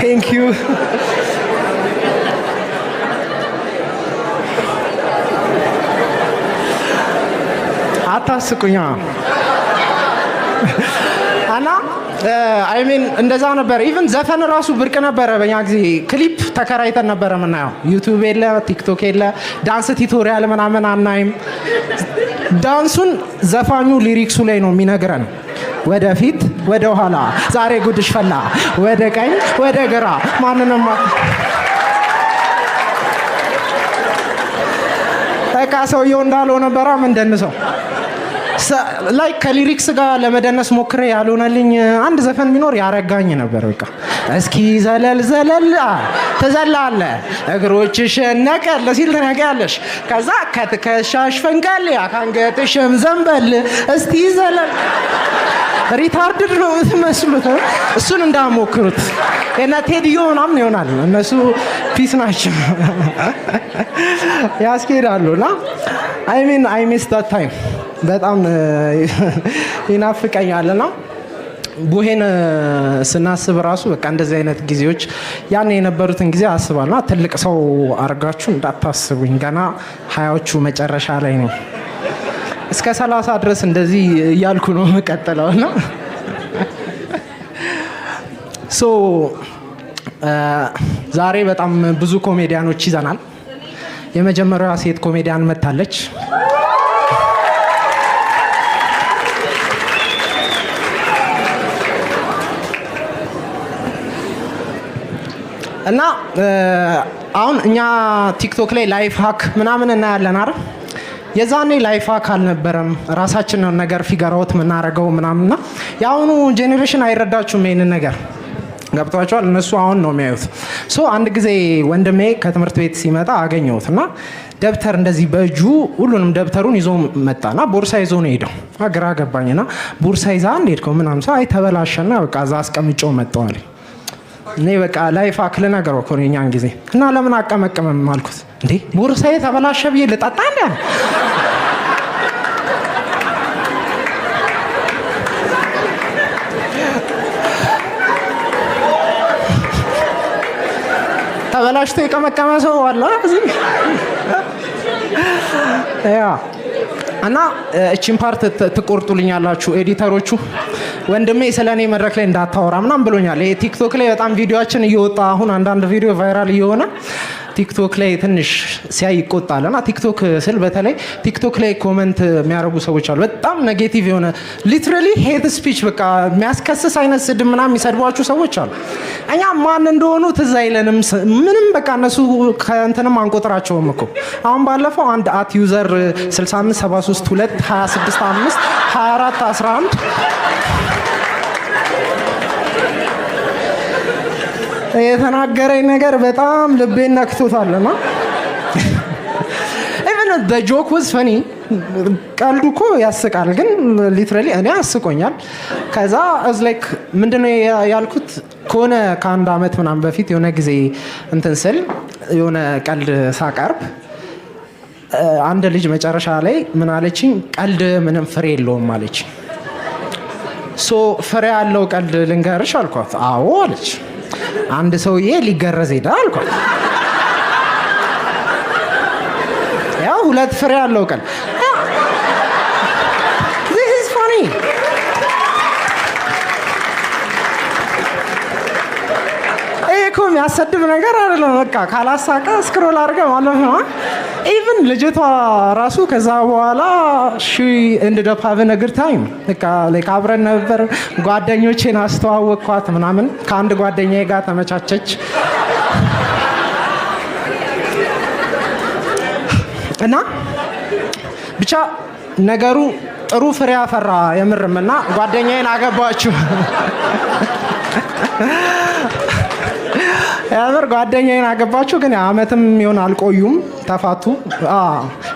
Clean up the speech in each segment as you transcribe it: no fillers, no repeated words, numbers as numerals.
ቴንክ ዩ አታስቁኛ እና አይ ሚን እንደዛ ነበር። ኢቭን ዘፈን ራሱ ብርቅ ነበረ በእኛ ጊዜ። ክሊፕ ተከራይተን ነበረ ምናየው። ዩቲዩብ የለ፣ ቲክቶክ የለ፣ ዳንስ ቲቶሪያል ምናምን አናይም። ዳንሱን ዘፋኙ ሊሪክሱ ላይ ነው የሚነግረን። ወደፊት ወደ ኋላ፣ ዛሬ ጉድሽ ፈላ፣ ወደ ቀኝ ወደ ግራ ማንንም በቃ ሰውየው እንዳለው ነበረ ምንደንሰው ላይ ከሊሪክስ ጋር ለመደነስ ሞክሬ ያልሆነልኝ አንድ ዘፈን ቢኖር ያረጋኝ ነበር። በቃ እስኪ ዘለል ዘለል ትዘላለ እግሮችሽ ነቀል ሲል ትነቂያለሽ፣ ከዛ ከትከሻሽ ፈንቀል ከአንገትሽም ዘንበል እስቲ ዘለል። ሪታርድድ ነው የምትመስሉት። እሱን እንዳሞክሩት እና ቴዲዮ ምናምን ይሆናል። እነሱ ፒስ ናቸው ያስኬዳሉ። እና አይ ሚስ ዳት ታይም በጣም ይናፍቀኛልና ቡሄን ስናስብ ራሱ በቃ እንደዚህ አይነት ጊዜዎች ያን የነበሩትን ጊዜ አስባለሁ። ትልቅ ሰው አርጋችሁ እንዳታስቡኝ፣ ገና ሀያዎቹ መጨረሻ ላይ ነው። እስከ 30 ድረስ እንደዚህ እያልኩ ነው የምቀጥለውና ሶ ዛሬ በጣም ብዙ ኮሜዲያኖች ይዘናል። የመጀመሪያዋ ሴት ኮሜዲያን መታለች። እና አሁን እኛ ቲክቶክ ላይ ላይፍ ሃክ ምናምን እናያለን አይደል? የዛኔ ላይፍ ሃክ አልነበረም። ራሳችንን ነገር ፊገራውት የምናደርገው ምናምንና የአሁኑ ጄኔሬሽን አይረዳችሁም ይሄንን ነገር። ገብቷቸዋል። እነሱ አሁን ነው የሚያዩት። ሶ አንድ ጊዜ ወንድሜ ከትምህርት ቤት ሲመጣ አገኘሁት እና ደብተር እንደዚህ በእጁ ሁሉንም ደብተሩን ይዞ መጣና ቦርሳ ይዞ ነው ሄደው። ግራ ገባኝና ቦርሳ ይዛ ሄድከው ምናምን ሰው አይ ተበላሸና በቃ እዛ አስቀምጬው መጣዋል። እኔ በቃ ላይፍ ሃክ ልነግረው እኮ ነው እኛን ጊዜ እና ለምን አቀመቅመም አልኩት። እንዴ ቦርሳዬ ተበላሸ ብዬ ልጠጣ እንዴ? ተበላሽቶ የቀመቀመ ሰው አለ እዚህ ያ እና እቺን ፓርት ትቆርጡልኛላችሁ ኤዲተሮቹ። ወንድሜ ስለኔ መድረክ ላይ እንዳታወራ ምናምን ብሎኛል። ይሄ ቲክቶክ ላይ በጣም ቪዲዮአችን እየወጣ አሁን አንዳንድ ቪዲዮ ቫይራል እየሆነ ቲክቶክ ላይ ትንሽ ሲያይ ይቆጣል። እና ቲክቶክ ስል በተለይ ቲክቶክ ላይ ኮመንት የሚያደርጉ ሰዎች አሉ። በጣም ኔጌቲቭ የሆነ ሊትራሊ ሄት ስፒች በቃ የሚያስከስስ አይነት ስድብ ምናምን የሚሰድቧችሁ ሰዎች አሉ። እኛ ማን እንደሆኑ ትዝ አይለንም ምንም። በቃ እነሱ ከእንትንም አንቆጥራቸውም እኮ። አሁን ባለፈው አንድ አት ዩዘር 657322552411 የተናገረኝ ነገር በጣም ልቤን ነክቶታልና even the joke was funny። ቀልዱ እኮ ያስቃል፣ ግን ሊትራሊ እኔ አስቆኛል። ከዛ as like ምንድነው ያልኩት ከሆነ ከአንድ አመት ምናምን በፊት የሆነ ጊዜ እንትን ስል የሆነ ቀልድ ሳቀርብ አንድ ልጅ መጨረሻ ላይ ምን አለችኝ? ቀልድ ምንም ፍሬ የለውም አለች። ሶ ፍሬ ያለው ቀልድ ልንገርሽ አልኳት። አዎ አለች። አንድ ሰውዬ ሊገረዝ ሄደ አልኳት። ያው ሁለት ፍሬ ያለው ቀልድ this is funny። እኮ የሚያሰድብ ነገር አይደለም። በቃ ካላሳቀ ስክሮል አድርገህ ማለት ነው። ኢቭን ልጅቷ ራሱ ከዛ በኋላ ሺ ended up having a good time። በቃ like አብረን ነበር፣ ጓደኞቼን አስተዋወቅኳት ምናምን። ከአንድ ጓደኛዬ ጋር ተመቻቸች እና ብቻ ነገሩ ጥሩ ፍሬ አፈራ የምርም። እና ጓደኛዬን አገባችሁ ያበር ጓደኛዬን አገባችሁ። ግን አመትም ይሆን አልቆዩም፣ ተፋቱ።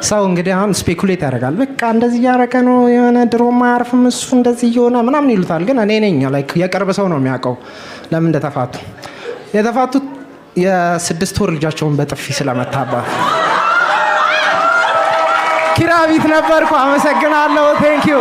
ሰው እንግዲህ አሁን ስፔኩሌት ያደርጋል። በቃ እንደዚህ ያረከ ነው የሆነ ድሮማ አያርፍም እሱ እንደዚህ የሆነ ምናምን ይሉታል። ግን እኔ ነኝ ላይክ የቅርብ ሰው ነው የሚያውቀው ለምን እንደተፋቱ። የተፋቱት የ6 ወር ልጃቸውን በጥፊ ስለመታባት። ኪራቢት ነበርኩ። አመሰግናለሁ። ቴንክ ዩ